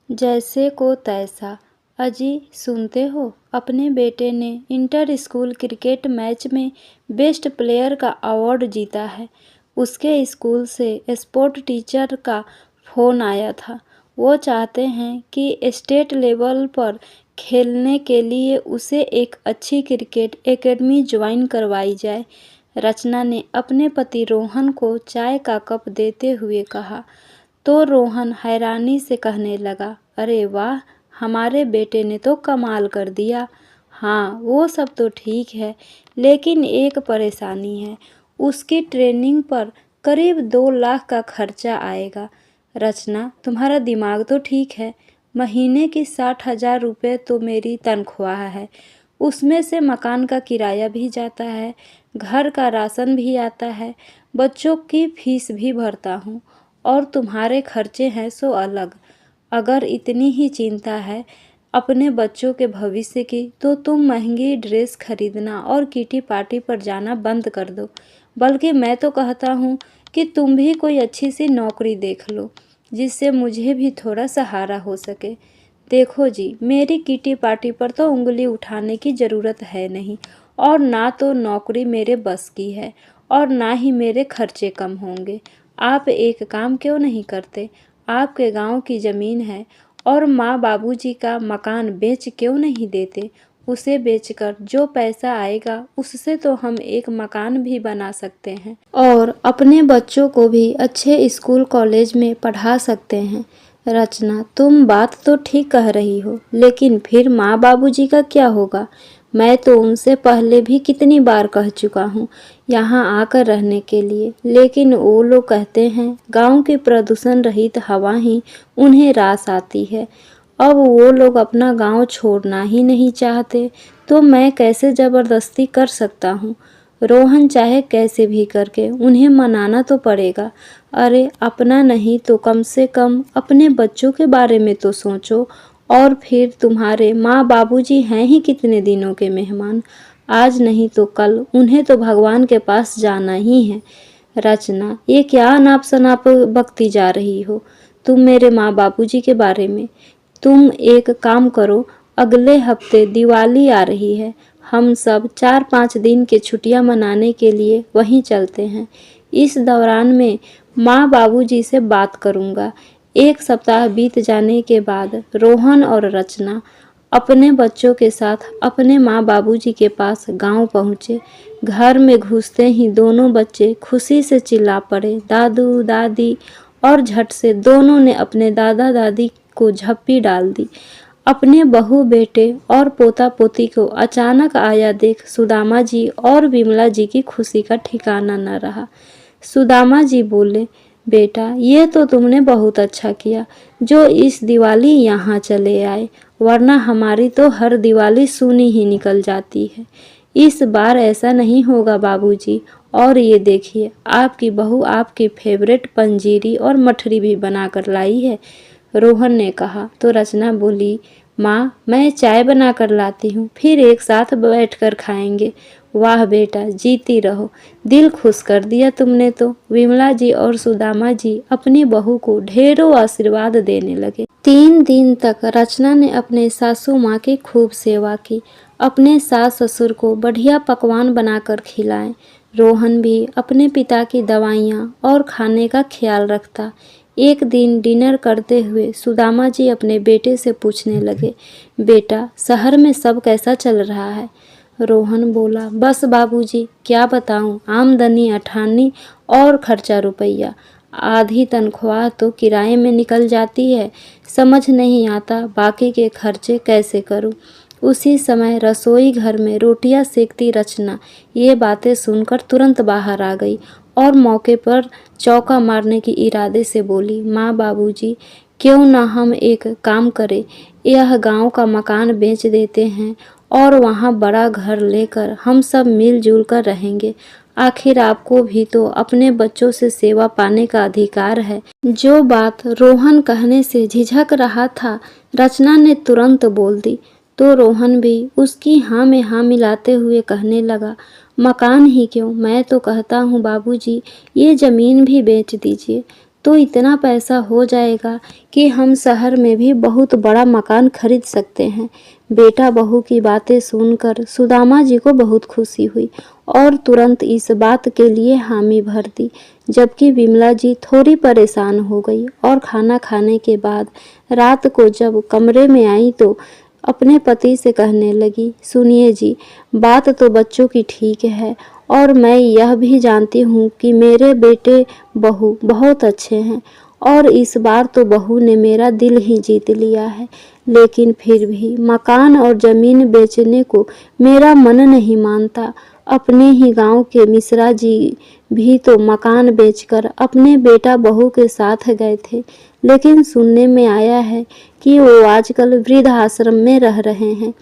जैसे को तैसा। अजी सुनते हो, अपने बेटे ने इंटर स्कूल क्रिकेट मैच में बेस्ट प्लेयर का अवार्ड जीता है। उसके स्कूल से स्पोर्ट टीचर का फ़ोन आया था। वो चाहते हैं कि स्टेट लेवल पर खेलने के लिए उसे एक अच्छी क्रिकेट एकेडमी ज्वाइन करवाई जाए। रचना ने अपने पति रोहन को चाय का कप देते हुए कहा। तो रोहन हैरानी से कहने लगा, अरे वाह, हमारे बेटे ने तो कमाल कर दिया। हाँ, वो सब तो ठीक है, लेकिन एक परेशानी है। उसकी ट्रेनिंग पर करीब 2 लाख का खर्चा आएगा। रचना, तुम्हारा दिमाग तो ठीक है। महीने की 60,000 रुपये तो मेरी तनख्वाह है। उसमें से मकान का किराया भी जाता है, घर का राशन भी आता है, बच्चों की फीस भी भरता हूँ, और तुम्हारे खर्चे हैं सो अलग। अगर इतनी ही चिंता है अपने बच्चों के भविष्य की, तो तुम महंगी ड्रेस खरीदना और किटी पार्टी पर जाना बंद कर दो। बल्कि मैं तो कहता हूँ कि तुम भी कोई अच्छी सी नौकरी देख लो, जिससे मुझे भी थोड़ा सहारा हो सके। देखो जी, मेरी किटी पार्टी पर तो उंगली उठाने की ज़रूरत है नहीं, और ना तो नौकरी मेरे बस की है, और ना ही मेरे खर्चे कम होंगे। आप एक काम क्यों नहीं करते? आपके गांव की ज़मीन है, और माँ बाबूजी का मकान बेच क्यों नहीं देते? उसे बेचकर जो पैसा आएगा उससे तो हम एक मकान भी बना सकते हैं, और अपने बच्चों को भी अच्छे स्कूल कॉलेज में पढ़ा सकते हैं। रचना, तुम बात तो ठीक कह रही हो, लेकिन फिर माँ बाबूजी का क्या होगा? मैं तो उनसे पहले भी कितनी बार कह चुका हूँ यहाँ आकर रहने के लिए, लेकिन वो लोग कहते हैं गांव की प्रदूषण रहित हवा ही उन्हें रास आती है। अब वो लोग अपना गांव छोड़ना ही नहीं चाहते, तो मैं कैसे ज़बरदस्ती कर सकता हूँ? रोहन, चाहे कैसे भी करके उन्हें मनाना तो पड़ेगा। अरे अपना नहीं तो कम से कम अपने बच्चों के बारे में तो सोचो। और फिर तुम्हारे माँ बाबूजी हैं ही कितने दिनों के मेहमान, आज नहीं तो कल उन्हें तो भगवान के पास जाना ही है। रचना, ये क्या अनाप शनाप बकती जा रही हो तुम मेरे माँ बाबूजी के बारे में? तुम एक काम करो, अगले हफ्ते दिवाली आ रही है, हम सब 4-5 दिन की छुट्टियां मनाने के लिए वहीं चलते हैं। इस दौरान में माँ बाबूजी से बात करूँगा। 1 सप्ताह बीत जाने के बाद रोहन और रचना अपने बच्चों के साथ अपने माँ बाबूजी के पास गांव पहुँचे। घर में घुसते ही दोनों बच्चे खुशी से चिल्ला पड़े, दादू दादी, और झट से दोनों ने अपने दादा दादी को झप्पी डाल दी। अपने बहू बेटे और पोता पोती को अचानक आया देख सुदामा जी और विमला जी की खुशी का ठिकाना न रहा। सुदामा जी बोले, बेटा ये तो तुमने बहुत अच्छा किया जो इस दिवाली यहाँ चले आए, वरना हमारी तो हर दिवाली सूनी ही निकल जाती है। इस बार ऐसा नहीं होगा बाबूजी, और ये देखिए आपकी बहू आपकी फेवरेट पंजीरी और मठरी भी बनाकर लाई है। रोहन ने कहा तो रचना बोली, माँ मैं चाय बना कर लाती हूँ, फिर एक साथ बैठकर खाएंगे। वाह बेटा, जीती रहो, दिल खुश कर दिया तुमने तो। विमला जी और सुदामा जी अपनी बहू को ढेरों आशीर्वाद देने लगे। 3 दिन तक रचना ने अपने सासू माँ की खूब सेवा की, अपने सास ससुर को बढ़िया पकवान बनाकर खिलाए। रोहन भी अपने पिता की दवाइयाँ और खाने का ख्याल रखता। एक दिन डिनर करते हुए सुदामा जी अपने बेटे से पूछने लगे, बेटा शहर में सब कैसा चल रहा है? रोहन बोला, बस बाबूजी क्या बताऊं, आमदनी अठानी और खर्चा रुपया। आधी तनख्वाह तो किराए में निकल जाती है, समझ नहीं आता बाकी के खर्चे कैसे करूं। उसी समय रसोई घर में रोटियां सेकती रचना ये बातें सुनकर तुरंत बाहर आ गई और मौके पर चौका मारने की इरादे से बोली, माँ बाबूजी क्यों ना हम एक काम करें, यह गांव का मकान बेच देते हैं और वहां बड़ा घर लेकर हम सब मिलजुल कर रहेंगे। आखिर आपको भी तो अपने बच्चों से सेवा पाने का अधिकार है। जो बात रोहन कहने से झिझक रहा था, रचना ने तुरंत बोल दी, तो रोहन भी उसकी हाँ में हाँ मिलाते हुए कहने लगा, मकान ही क्यों, मैं तो कहता हूँ बाबूजी ये ज़मीन भी बेच दीजिए। तो इतना पैसा हो जाएगा कि हम शहर में भी बहुत बड़ा मकान खरीद सकते हैं। बेटा बहू की बातें सुनकर सुदामा जी को बहुत खुशी हुई और तुरंत इस बात के लिए हामी भर दी। जबकि विमला जी थोड़ी परेशान हो गई और खाना खाने के बाद रात को जब कमरे में आई तो अपने पति से कहने लगी, सुनिए जी, बात तो बच्चों की ठीक है और मैं यह भी जानती हूँ कि मेरे बेटे बहू बहुत अच्छे हैं और इस बार तो बहू ने मेरा दिल ही जीत लिया है। लेकिन फिर भी मकान और ज़मीन बेचने को मेरा मन नहीं मानता। अपने ही गांव के मिश्रा जी भी तो मकान बेचकर अपने बेटा बहू के साथ गए थे, लेकिन सुनने में आया है कि वो आजकल वृद्ध आश्रम में रह रहे हैं।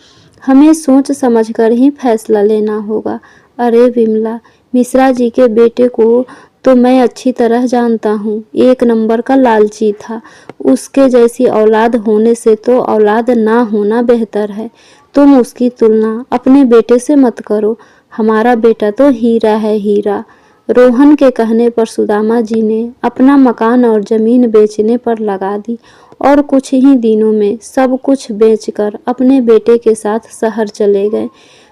हमें सोच समझकर ही फैसला लेना होगा। अरे विमला, मिश्रा जी के बेटे को तो मैं अच्छी तरह जानता हूँ, एक नंबर का लालची था। उसके जैसी औलाद होने से तो औलाद ना होना बेहतर है। तुम उसकी तुलना अपने बेटे से मत करो। हमारा बेटा तो हीरा है, हीरा। रोहन के कहने पर सुदामा जी ने अपना मकान और ज़मीन बेचने पर लगा दी और कुछ ही दिनों में सब कुछ बेचकर अपने बेटे के साथ शहर चले गए।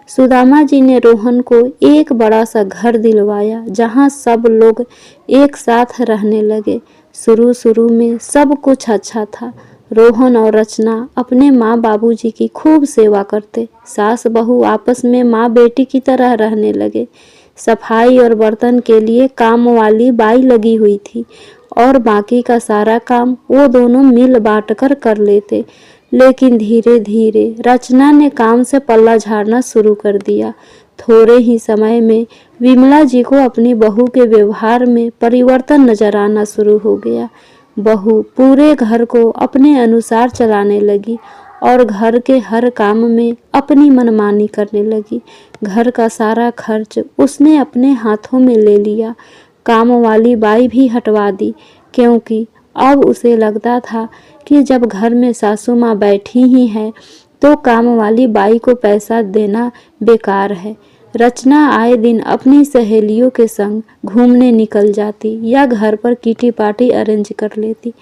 सुदामा जी ने रोहन को एक बड़ा सा घर दिलवाया जहां सब लोग एक साथ रहने लगे। शुरू शुरू में सब कुछ अच्छा था। रोहन और रचना अपने माँ बाबूजी की खूब सेवा करते। सास बहू आपस में माँ बेटी की तरह रहने लगे। सफाई और बर्तन के लिए काम वाली बाई लगी हुई थी और बाकी का सारा काम वो दोनों मिल बांट कर लेते। लेकिन धीरे धीरे रचना ने काम से पल्ला झाड़ना शुरू कर दिया। थोड़े ही समय में विमला जी को अपनी बहू के व्यवहार में परिवर्तन नजर आना शुरू हो गया। बहू पूरे घर को अपने अनुसार चलाने लगी और घर के हर काम में अपनी मनमानी करने लगी। घर का सारा खर्च उसने अपने हाथों में ले लिया। काम वाली बाई भी हटवा दी, क्योंकि अब उसे लगता था कि जब घर में सासू माँ बैठी ही है तो काम वाली बाई को पैसा देना बेकार है। रचना आए दिन अपनी सहेलियों के संग घूमने निकल जाती या घर पर किटी पार्टी अरेंज कर लेती,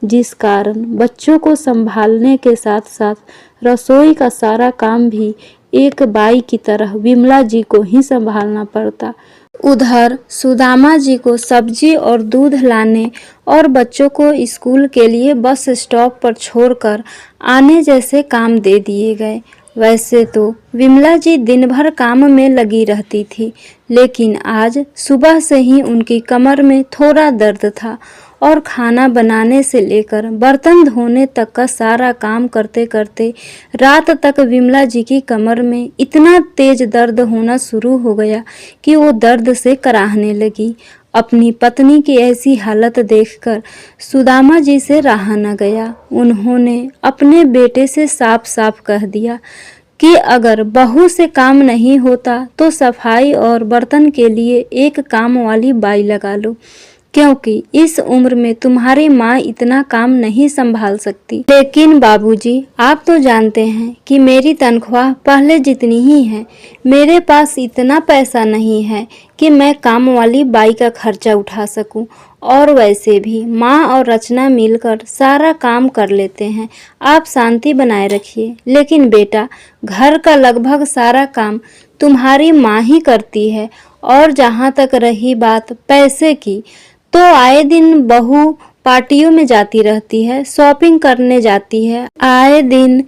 जिस कारण बच्चों को संभालने के साथ साथ रसोई का सारा काम भी एक बाई की तरह विमला जी को ही संभालना पड़ता। उधर सुदामा जी को सब्जी और दूध लाने और बच्चों को स्कूल के लिए बस स्टॉप पर छोड़कर आने जैसे काम दे दिए गए। वैसे तो विमला जी दिन भर काम में लगी रहती थी, लेकिन आज सुबह से ही उनकी कमर में थोड़ा दर्द था और खाना बनाने से लेकर बर्तन धोने तक का सारा काम करते करते रात तक विमला जी की कमर में इतना तेज दर्द होना शुरू हो गया कि वो दर्द से कराहने लगी। अपनी पत्नी की ऐसी हालत देखकर सुदामा जी से रहा न गया। उन्होंने अपने बेटे से साफ साफ कह दिया कि अगर बहू से काम नहीं होता तो सफाई और बर्तन के लिए एक काम वाली बाई लगा लो, क्योंकि इस उम्र में तुम्हारी माँ इतना काम नहीं संभाल सकती। लेकिन बाबूजी, आप तो जानते हैं कि मेरी तनख्वाह पहले जितनी ही है। मेरे पास इतना पैसा नहीं है कि मैं काम वाली बाई का खर्चा उठा सकूं, और वैसे भी माँ और रचना मिलकर सारा काम कर लेते हैं। आप शांति बनाए रखिए। लेकिन बेटा, घर का लगभग सारा काम तुम्हारी माँ ही करती है, और जहाँ तक रही बात पैसे की, तो आए दिन बहू पार्टियों में जाती रहती है, शॉपिंग करने जाती है, आए दिन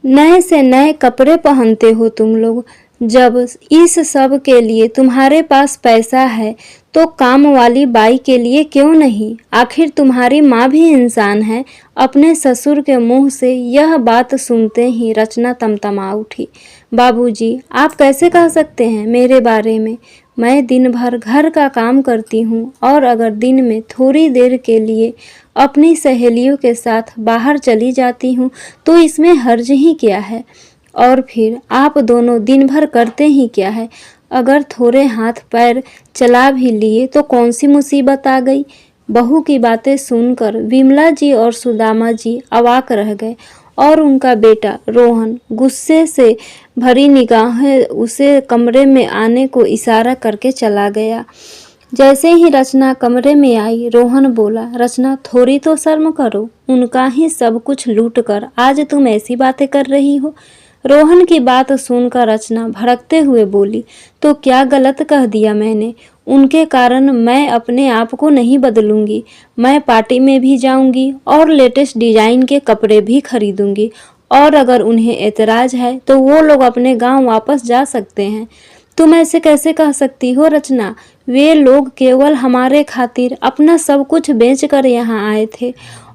नए से नए कपड़े पहनते हो तुम लोग। जब इस सब के लिए तुम्हारे पास पैसा है तो काम वाली बाई के लिए क्यों नहीं? आखिर तुम्हारी माँ भी इंसान है। अपने ससुर के मुंह से यह बात सुनते ही रचना तमतमा उठी। बाबूजी, आप कैसे कह सकते हैं मेरे बारे में? मैं दिन भर घर का काम करती हूँ और अगर दिन में थोड़ी देर के लिए अपनी सहेलियों के साथ बाहर चली जाती हूँ तो इसमें हर्ज ही क्या है? और फिर आप दोनों दिन भर करते ही क्या है? अगर थोड़े हाथ पैर चला भी लिए तो कौन सी मुसीबत आ गई? बहू की बातें सुनकर विमला जी और सुदामा जी अवाक रह गए और उनका बेटा रोहन गुस्से से भरी निगाहें उसे कमरे में आने को इशारा करके चला गया। जैसे ही रचना कमरे में आई, रोहन बोला, रचना थोड़ी तो शर्म करो, उनका ही सब कुछ लूट कर आज तुम ऐसी बातें कर रही हो। रोहन की बात सुनकर रचना भड़कते हुए बोली, तो क्या गलत कह दिया मैंने? उनके कारण मैं अपने आप को नहीं बदलूंगी। मैं पार्टी में भी जाऊंगी और लेटेस्ट डिजाइन के कपड़े भी खरीदूंगी, और अगर उन्हें एतराज है तो वो लोग अपने गांव वापस जा सकते हैं। तुम ऐसे कैसे कह सकती हो रचना? वे लोग केवल हमारे खातिर अपना सब कुछ बेच कर यहाँ आए थे,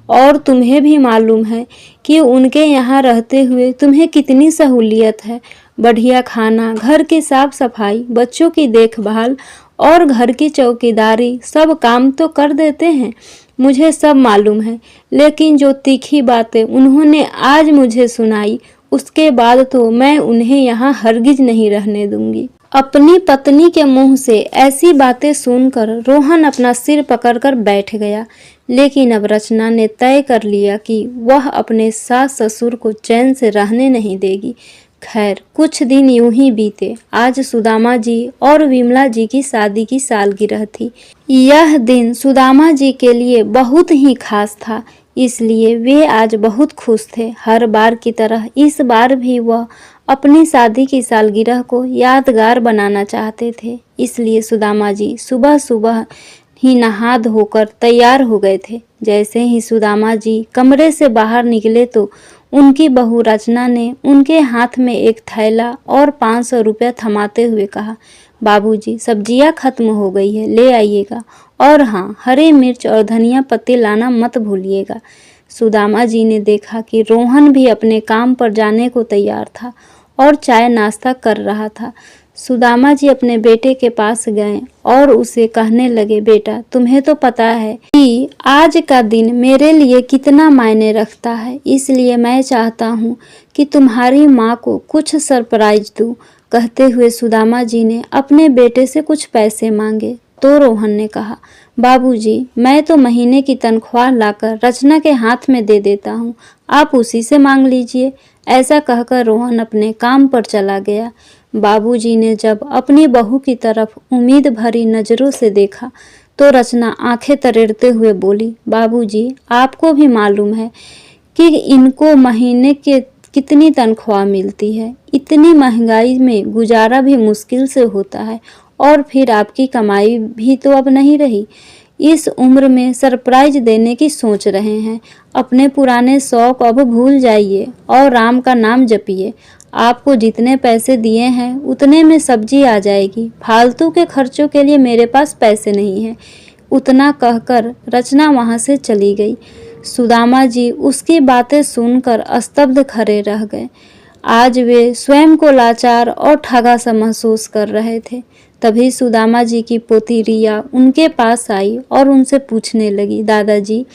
और तुम्हें भी मालूम है कि उनके यहाँ रहते हुए तुम्हें कितनी सहूलियत है। बढ़िया खाना, घर की साफ सफाई, बच्चों की देखभाल और घर की चौकीदारी, सब काम तो कर देते हैं। मुझे सब मालूम है, लेकिन जो तीखी बातें उन्होंने आज मुझे सुनाई, उसके बाद तो मैं उन्हें यहाँ हरगिज नहीं रहने दूंगी। अपनी पत्नी के मुंह से ऐसी बातें सुनकर रोहन अपना सिर पकड़कर बैठ गया। लेकिन अब रचना ने तय कर लिया कि वह अपने सास ससुर को चैन से रहने नहीं देगी। खैर, कुछ दिन यूं ही बीते। आज सुदामा जी और विमला जी की शादी की सालगिरह थी। यह दिन सुदामा जी के लिए बहुत ही खास था, इसलिए वे आज बहुत खुश थे। हर बार की तरह इस बार भी वह अपनी शादी की सालगिरह को यादगार बनाना चाहते थे। इसलिए सुदामा जी सुबह सुबह ही नहा धोकर तैयार हो गए थे। जैसे ही सुदामा जी कमरे से बाहर निकले तो उनकी बहू रचना ने उनके हाथ में एक थैला और 500 रुपया थमाते हुए कहा, बाबूजी, सब्जियां खत्म हो गई है, ले आइएगा, और हाँ, हरी मिर्च और धनिया पत्ती लाना मत भूलिएगा। सुदामा जी ने देखा कि रोहन भी अपने काम पर जाने को तैयार था और चाय नाश्ता कर रहा था। सुदामा जी अपने बेटे के पास गए और उसे कहने लगे, बेटा, तुम्हें तो पता है कि आज का दिन मेरे लिए कितना मायने रखता है, इसलिए मैं चाहता हूँ कि तुम्हारी माँ को कुछ सरप्राइज दूँ। कहते हुए सुदामा जी ने अपने बेटे से कुछ पैसे मांगे तो रोहन ने कहा, बाबूजी, मैं तो महीने की तनख्वाह लाकर रचना के हाथ में दे देता हूँ, आप उसी से मांग लीजिए। ऐसा कहकर रोहन अपने काम पर चला गया। बाबूजी ने जब अपनी बहू की तरफ उम्मीद भरी नजरों से देखा तो रचना आंखें तरेड़ते हुए बोली, बाबूजी, आपको भी मालूम है कि इनको महीने के कितनी तनख्वाह मिलती है। इतनी महंगाई में गुजारा भी मुश्किल से होता है, और फिर आपकी कमाई भी तो अब नहीं रही। इस उम्र में सरप्राइज देने की सोच रहे हैं। अपने पुराने शौक अब भूल जाइए और राम का नाम जपिए। आपको जितने पैसे दिए हैं उतने में सब्जी आ जाएगी। फालतू के खर्चों के लिए मेरे पास पैसे नहीं हैं। उतना कहकर रचना वहां से चली गई। सुदामा जी उसकी बातें सुनकर स्तब्ध खड़े रह गए। आज वे स्वयं को लाचार और ठगा सा महसूस कर रहे थे। तभी सुदामा जी की पोती रिया उनके पास आई और उनसे पूछने लगी, दादाजी,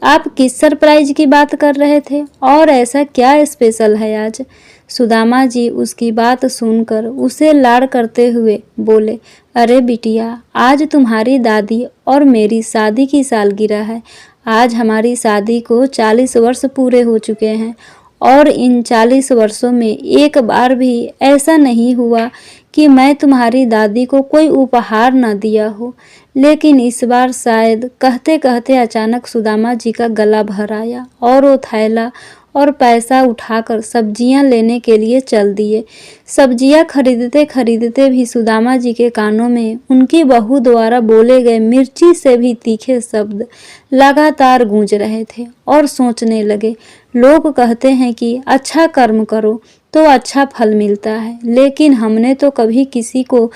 आप किस सरप्राइज की बात कर रहे थे और ऐसा क्या स्पेशल है आज? सुदामा जी उसकी बात सुनकर उसे लाड़ करते हुए बोले, अरे बिटिया, आज तुम्हारी दादी और मेरी शादी की सालगिरह है। आज हमारी शादी को 40 वर्ष पूरे हो चुके हैं, और इन 40 वर्षों में एक बार भी ऐसा नहीं हुआ कि मैं तुम्हारी दादी को कोई उपहार न दिया हो। लेकिन इस बार शायद कहते कहते अचानक सुदामा जी का गला भर आया और वो थैला और पैसा उठाकर सब्जियां लेने के लिए चल दिए। सब्जियां खरीदते खरीदते भी सुदामा जी के कानों में उनकी बहू द्वारा बोले गए मिर्ची से भी तीखे शब्द लगातार गूंज रहे थे, और सोचने लगे, लोग कहते हैं कि अच्छा कर्म करो तो अच्छा फल मिलता है, लेकिन हमने तो कभी किसी को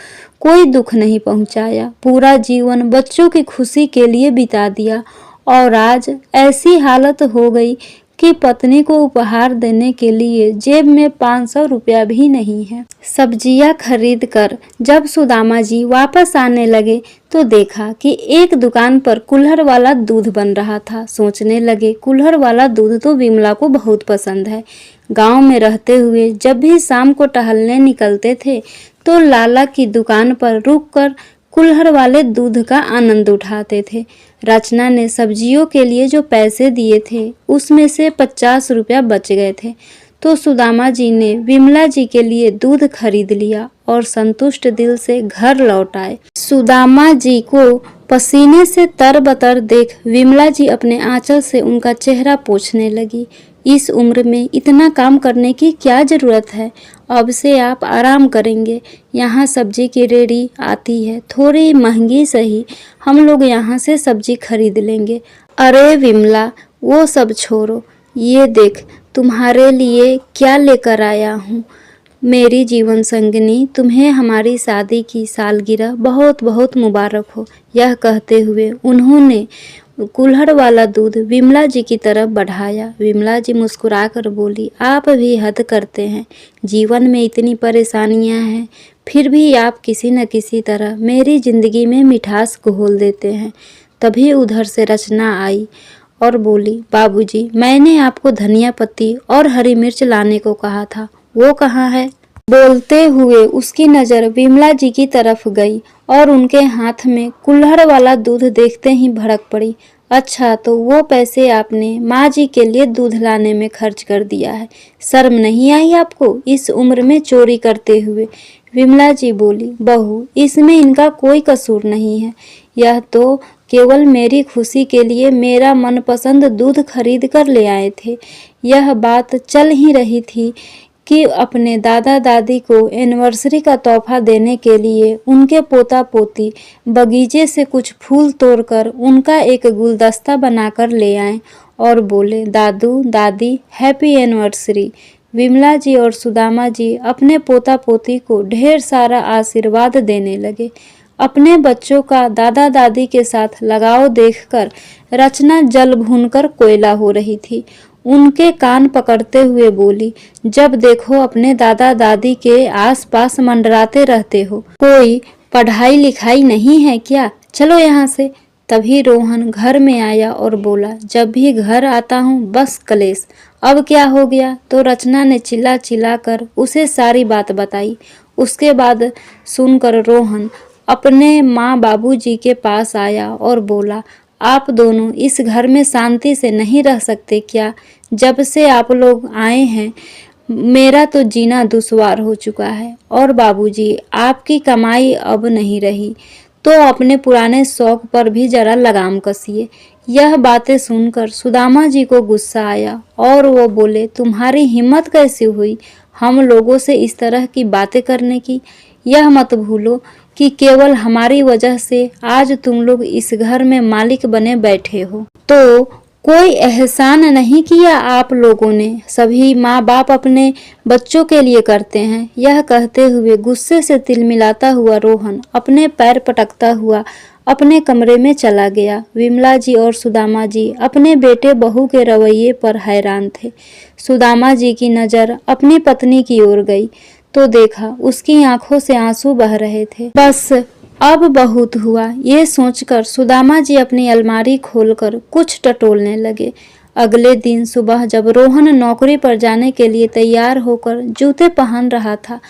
कोई दुख नहीं पहुंचाया। पूरा जीवन बच्चों की खुशी के लिए बिता दिया, और आज ऐसी हालत हो गई कि पत्नी को उपहार देने के लिए जेब में 500 रुपया भी नहीं है। सब्जियां खरीद कर जब सुदामा जी वापस आने लगे तो देखा कि एक दुकान पर कुल्हड़ वाला दूध बन रहा था। सोचने लगे, कुल्हड़ वाला दूध तो विमला को बहुत पसंद है। गांव में रहते हुए जब भी शाम को टहलने निकलते थे तो लाला की दुकान पर रुककर कुल्हड़ वाले दूध का आनंद उठाते थे। रचना ने सब्जियों के लिए जो पैसे दिए थे उसमें से 50 रुपया बच गए थे, तो सुदामा जी ने विमला जी के लिए दूध खरीद लिया और संतुष्ट दिल से घर लौट आए। सुदामा जी को पसीने से तरबतर देख विमला जी अपने आंचल से उनका चेहरा पोंछने लगी। इस उम्र में इतना काम करने की क्या जरूरत है, अब से आप आराम करेंगे। यहाँ सब्जी की रेडी आती है, थोड़ी महंगी सही, हम लोग यहाँ से सब्जी खरीद लेंगे। अरे विमला, वो सब छोड़ो, ये देख तुम्हारे लिए क्या लेकर आया हूँ। मेरी जीवन संगिनी, तुम्हें हमारी शादी की सालगिरह बहुत बहुत मुबारक हो। यह कहते हुए उन्होंने कुल्हड़ वाला दूध विमला जी की तरफ बढ़ाया। विमला जी मुस्कुराकर बोली, आप भी हद करते हैं। जीवन में इतनी परेशानियां हैं, फिर भी आप किसी न किसी तरह मेरी जिंदगी में मिठास घोल देते हैं। तभी उधर से रचना आई और बोली, बाबूजी, मैंने आपको धनिया पत्ती और हरी मिर्च लाने को कहा था, वो कहाँ है? बोलते हुए उसकी नज़र विमला जी की तरफ गई और उनके हाथ में कुल्हड़ वाला दूध देखते ही भड़क पड़ी। अच्छा, तो वो पैसे आपने माँ जी के लिए दूध लाने में खर्च कर दिया है। शर्म नहीं आई आपको इस उम्र में चोरी करते हुए? विमला जी बोली, बहू, इसमें इनका कोई कसूर नहीं है। यह तो केवल मेरी खुशी के लिए मेरा मनपसंद दूध खरीद कर ले आए थे। यह बात चल ही रही थी कि अपने दादा दादी को एनिवर्सरी का तोहफा देने के लिए उनके पोता पोती बगीचे से कुछ फूल तोड़कर उनका एक गुलदस्ता बनाकर ले आए और बोले, दादू दादी, हैप्पी एनिवर्सरी। विमला जी और सुदामा जी अपने पोता पोती को ढेर सारा आशीर्वाद देने लगे। अपने बच्चों का दादा दादी के साथ लगाव देखकर रचना जल भूनकर कोयला हो रही थी। उनके कान पकड़ते हुए बोली, जब देखो अपने दादा दादी के आसपास मंडराते रहते हो, कोई पढ़ाई लिखाई नहीं है क्या? चलो यहाँ से। तभी रोहन घर में आया और बोला, जब भी घर आता हूँ बस कलेश। अब क्या हो गया? तो रचना ने चिल्ला चिल्ला कर उसे सारी बात बताई। उसके बाद सुनकर रोहन अपने माँ बाबूजी के पास आया और बोला, आप दोनों इस घर में शांति से नहीं रह सकते क्या? जब से आप लोग आए हैं मेरा तो जीना दुश्वार हो चुका है। और बाबूजी, आपकी कमाई अब नहीं रही तो अपने पुराने शौक पर भी जरा लगाम कसिए। यह बातें सुनकर सुदामा जी को गुस्सा आया और वो बोले, तुम्हारी हिम्मत कैसी हुई हम लोगों से इस तरह की बातें करने की? यह मत भूलो कि केवल हमारी वजह से आज तुम लोग इस घर में मालिक बने बैठे हो। तो कोई एहसान नहीं किया आप लोगों ने, सभी माँ बाप अपने बच्चों के लिए करते हैं। यह कहते हुए गुस्से से तिलमिलाता हुआ रोहन अपने पैर पटकता हुआ अपने कमरे में चला गया। विमला जी और सुदामा जी अपने बेटे बहू के रवैये पर हैरान थे। सुदामा जी की नज़र अपनी पत्नी की ओर गई तो देखा उसकी आंखों से आंसू बह रहे थे। बस अब बहुत हुआ, ये सोचकर सुदामा जी अपनी अलमारी खोलकर कुछ टटोलने लगे। अगले दिन सुबह जब रोहन नौकरी पर जाने के लिए तैयार होकर जूते पहन रहा था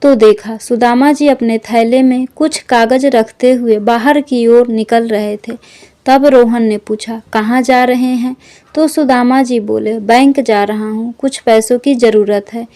तो देखा सुदामा जी अपने थैले में कुछ कागज रखते हुए बाहर की ओर निकल रहे थे। तब रोहन ने पूछा, कहाँ जा रहे हैं? तो सुदामा जी बोले, बैंक जा रहा हूँ, कुछ पैसों की ज़रूरत है।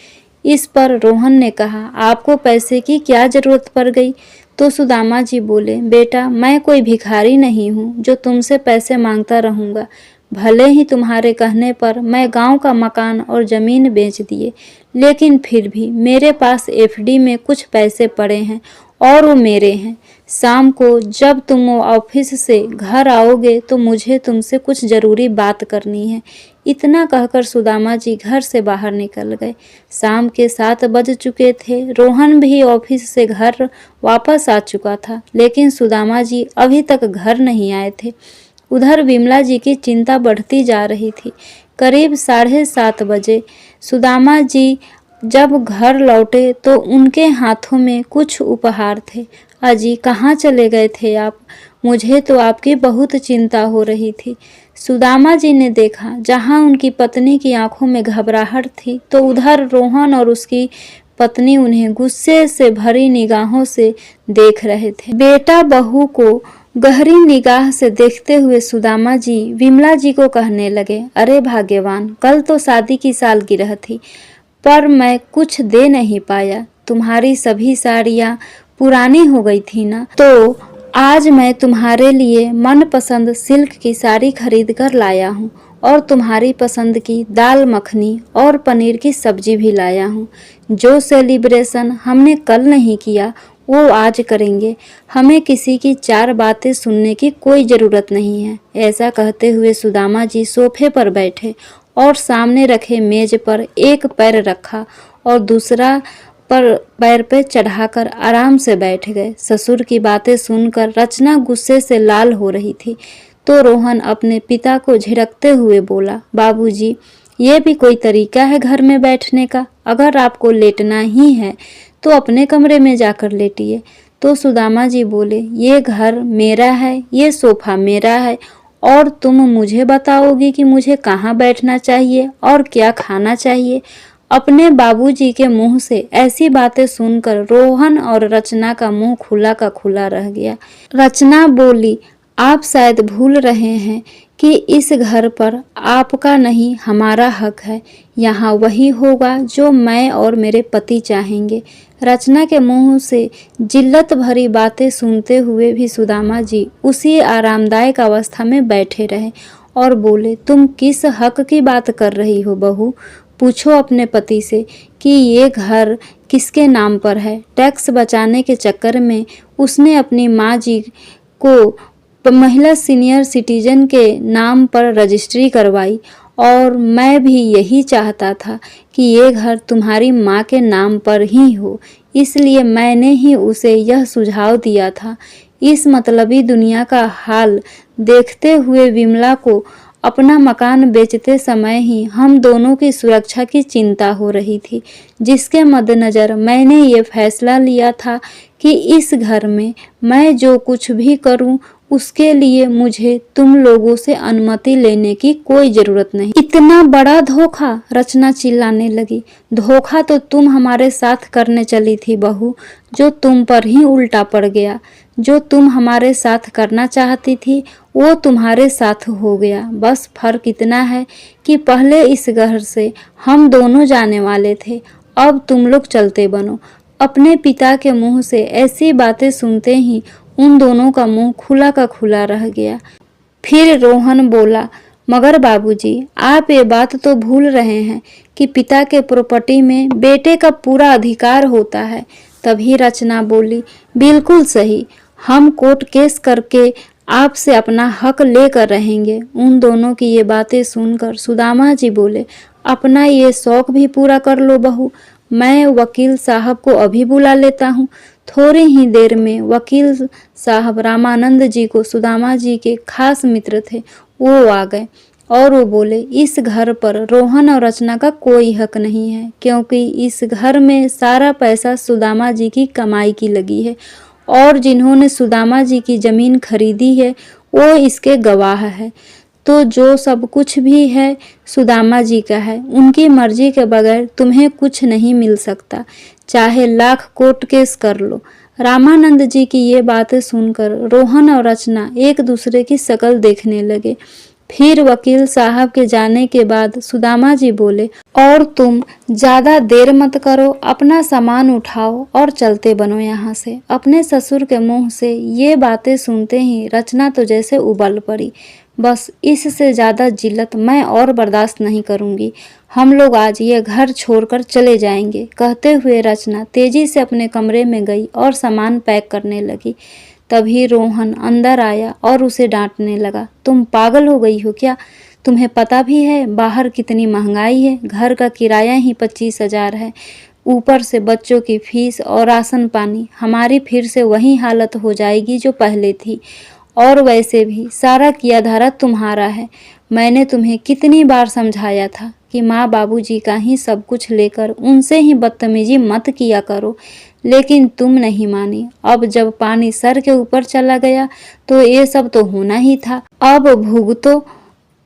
इस पर रोहन ने कहा, आपको पैसे की क्या ज़रूरत पड़ गई? तो सुदामा जी बोले, बेटा, मैं कोई भिखारी नहीं हूँ जो तुमसे पैसे मांगता रहूँगा। भले ही तुम्हारे कहने पर मैं गांव का मकान और ज़मीन बेच दिए, लेकिन फिर भी मेरे पास एफडी में कुछ पैसे पड़े हैं और वो मेरे हैं। शाम को जब तुम ऑफिस से घर आओगे तो मुझे तुमसे कुछ ज़रूरी बात करनी है। इतना कहकर सुदामा जी घर से बाहर निकल गए। शाम के 7 बज चुके थे। रोहन भी ऑफिस से घर वापस आ चुका था, लेकिन सुदामा जी अभी तक घर नहीं आए थे। उधर विमला जी की चिंता बढ़ती जा रही थी। करीब 7:30 बजे सुदामा जी जब घर लौटे तो उनके हाथों में कुछ उपहार थे। अजी, कहाँ चले गए थे आप? मुझे तो आपकी बहुत चिंता हो रही थी। सुदामा जी ने देखा जहाँ उनकी पत्नी की आंखों में घबराहट थी तो उधर रोहन और उसकी पत्नी उन्हें गुस्से से भरी निगाहों से देख रहे थे। बेटा बहू को गहरी निगाह से देखते हुए सुदामा जी विमला जी को कहने लगे, अरे भाग्यवान, कल तो शादी की सालगिरह थी, पर मैं कुछ दे नहीं पाया। तुम्हारी सभी साड़ियाँ पुरानी हो गई थी ना, तो आज मैं तुम्हारे लिए मनपसंद सिल्क की साड़ी खरीद कर लाया हूँ और तुम्हारी पसंद की दाल मखनी और पनीर की सब्जी भी लाया हूँ। जो सेलिब्रेशन हमने कल नहीं किया वो आज करेंगे। हमें किसी की चार बातें सुनने की कोई ज़रूरत नहीं है। ऐसा कहते हुए सुदामा जी सोफे पर बैठे और सामने रखे मेज पर एक पैर रखा और दूसरा पर पैर पे चढ़ाकर आराम से बैठ गए। ससुर की बातें सुनकर रचना गुस्से से लाल हो रही थी, तो रोहन अपने पिता को झिड़कते हुए बोला, बाबूजी, ये भी कोई तरीका है घर में बैठने का? अगर आपको लेटना ही है तो अपने कमरे में जाकर लेटिए। तो सुदामा जी बोले, ये घर मेरा है, ये सोफा मेरा है और तुम मुझे बताओगी कि मुझे कहाँ बैठना चाहिए और क्या खाना चाहिए? अपने बाबूजी के मुंह से ऐसी बातें सुनकर रोहन और रचना का मुंह खुला का खुला रह गया। रचना बोली, आप शायद भूल रहे हैं कि इस घर पर आपका नहीं हमारा हक है। यहाँ वही होगा जो मैं और मेरे पति चाहेंगे। रचना के मुंह से जिल्लत भरी बातें सुनते हुए भी सुदामा जी उसी आरामदायक अवस्था में बैठे रहे और बोले, तुम किस हक की बात कर रही हो बहू? पूछो अपने पति से कि ये घर किसके नाम पर है। टैक्स बचाने के चक्कर में उसने अपनी माँ जी को महिला सीनियर सिटीजन के नाम पर रजिस्ट्री करवाई और मैं भी यही चाहता था कि ये घर तुम्हारी माँ के नाम पर ही हो, इसलिए मैंने ही उसे यह सुझाव दिया था। इस मतलबी दुनिया का हाल देखते हुए विमला को अपना मकान बेचते समय ही हम दोनों की सुरक्षा की चिंता हो रही थी, जिसके मद्देनज़र मैंने ये फैसला लिया था कि इस घर में मैं जो कुछ भी करूं उसके लिए मुझे तुम लोगों से अनुमति लेने की कोई ज़रूरत नहीं। इतना बड़ा धोखा? रचना चिल्लाने लगी। धोखा तो तुम हमारे साथ करने चली थी बहू, जो तुम पर ही उल्टा पड़ गया। जो तुम हमारे साथ करना चाहती थी वो तुम्हारे साथ हो गया। बस फर्क इतना है कि पहले इस घर से हम दोनों जाने वाले थे, अब तुम लोग चलते बनो। अपने पिता के मुंह से ऐसी बातें सुनते ही उन दोनों का मुंह खुला का खुला रह गया। फिर रोहन बोला, मगर बाबूजी, आप ये बात तो भूल रहे हैं कि पिता के प्रॉपर्टी में बेटे का पूरा अधिकार होता है। तभी रचना बोली, बिल्कुल सही, हम कोर्ट केस करके आपसे अपना हक लेकर रहेंगे। उन दोनों की ये बातें सुनकर सुदामा जी बोले, अपना ये शौक भी पूरा कर लो बहू, मैं वकील साहब को अभी बुला लेता हूँ। थोड़ी ही देर में वकील साहब रामानंद जी को सुदामा जी के खास मित्र थे, वो आ गए और वो बोले, इस घर पर रोहन और रचना का कोई हक नहीं है, क्योंकि इस घर में सारा पैसा सुदामा जी की कमाई की लगी है और जिन्होंने सुदामा जी की ज़मीन खरीदी है वो इसके गवाह है। तो जो सब कुछ भी है सुदामा जी का है, उनकी मर्जी के बगैर तुम्हें कुछ नहीं मिल सकता, चाहे लाख कोर्ट केस कर लो। रामानंद जी की ये बातें सुनकर रोहन और रचना एक दूसरे की शक्ल देखने लगे। फिर वकील साहब के जाने के बाद सुदामा जी बोले, और तुम ज़्यादा देर मत करो, अपना सामान उठाओ और चलते बनो यहाँ से। अपने ससुर के मुंह से ये बातें सुनते ही रचना तो जैसे उबल पड़ी। बस इससे ज़्यादा जिल्लत मैं और बर्दाश्त नहीं करूँगी। हम लोग आज ये घर छोड़कर चले जाएंगे। कहते हुए रचना तेज़ी से अपने कमरे में गई और सामान पैक करने लगी। तभी रोहन अंदर आया और उसे डांटने लगा, तुम पागल हो गई हो क्या? तुम्हें पता भी है बाहर कितनी महंगाई है? घर का किराया ही 25,000 है, ऊपर से बच्चों की फीस और राशन पानी। हमारी फिर से वही हालत हो जाएगी जो पहले थी। और वैसे भी सारा किया धारा तुम्हारा है। मैंने तुम्हें कितनी बार समझाया था कि माँ बाबूजी का ही सब कुछ लेकर उनसे ही बदतमीजी मत किया करो, लेकिन तुम नहीं मानी। अब जब पानी सर के ऊपर चला गया तो ये सब तो होना ही था, अब भुगतो।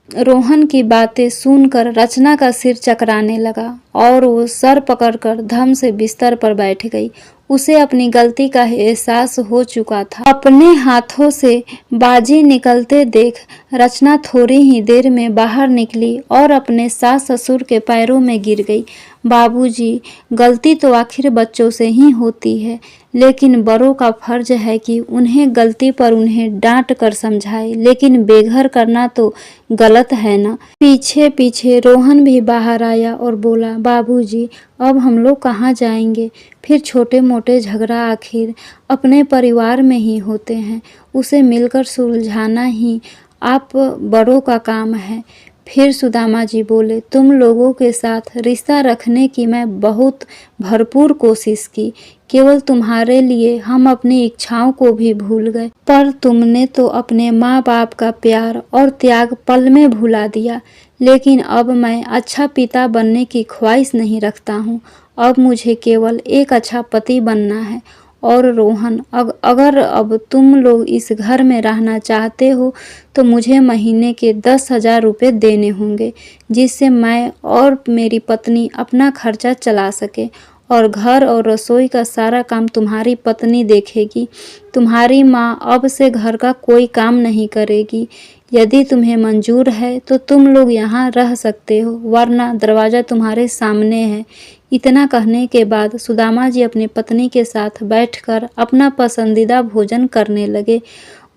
रोहन की बातें सुनकर रचना का सिर चकराने लगा और वो सर पकड़कर धम से बिस्तर पर बैठ गई उसे अपनी गलती का एहसास हो चुका था। अपने हाथों से बाजी निकलते देख रचना थोड़ी ही देर में बाहर निकली और अपने सास ससुर के पैरों में गिर गई। बाबूजी, गलती तो आखिर बच्चों से ही होती है, लेकिन बड़ों का फर्ज है कि उन्हें गलती पर उन्हें डांट कर समझाए, लेकिन बेघर करना तो गलत है ना। पीछे पीछे रोहन भी बाहर आया और बोला, बाबूजी, अब हम लोग कहाँ जाएंगे? फिर छोटे मोटे झगड़ा आखिर अपने परिवार में ही होते हैं, उसे मिलकर सुलझाना ही आप बड़ों का काम है। फिर सुदामा जी बोले, तुम लोगों के साथ रिश्ता रखने की मैं बहुत भरपूर कोशिश की, केवल तुम्हारे लिए हम अपनी इच्छाओं को भी भूल गए, पर तुमने तो अपने माँ बाप का प्यार और त्याग पल में भुला दिया। लेकिन अब मैं अच्छा पिता बनने की ख्वाहिश नहीं रखता हूँ, अब मुझे केवल एक अच्छा पति बनना है। और रोहन, अगर अब तुम लोग इस घर में रहना चाहते हो तो मुझे महीने के 10,000 रुपये देने होंगे, जिससे मैं और मेरी पत्नी अपना खर्चा चला सके, और घर और रसोई का सारा काम तुम्हारी पत्नी देखेगी। तुम्हारी माँ अब से घर का कोई काम नहीं करेगी। यदि तुम्हें मंजूर है तो तुम लोग यहाँ रह सकते हो, वरना दरवाज़ा तुम्हारे सामने है। इतना कहने के बाद सुदामा जी अपनी पत्नी के साथ बैठकर अपना पसंदीदा भोजन करने लगे।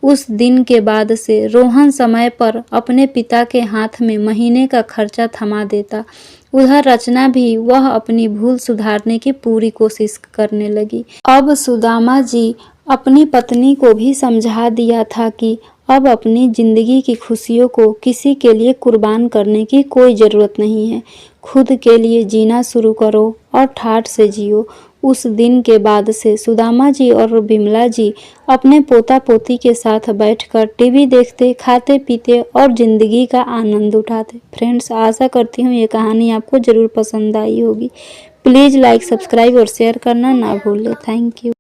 उस दिन के बाद से रोहन समय पर अपने पिता के हाथ में महीने का खर्चा थमा देता। उधर रचना भी वह अपनी भूल सुधारने की पूरी कोशिश करने लगी। अब सुदामा जी अपनी पत्नी को भी समझा दिया था कि अब अपनी जिंदगी की खुशियों को किसी के लिए कुर्बान करने की कोई ज़रूरत नहीं है। खुद के लिए जीना शुरू करो और ठाठ से जियो। उस दिन के बाद से सुदामा जी और बिमला जी अपने पोता पोती के साथ बैठकर टीवी देखते, खाते पीते और ज़िंदगी का आनंद उठाते। फ्रेंड्स, आशा करती हूँ ये कहानी आपको ज़रूर पसंद आई होगी। प्लीज़ लाइक, सब्सक्राइब और शेयर करना ना भूलें। Thank you.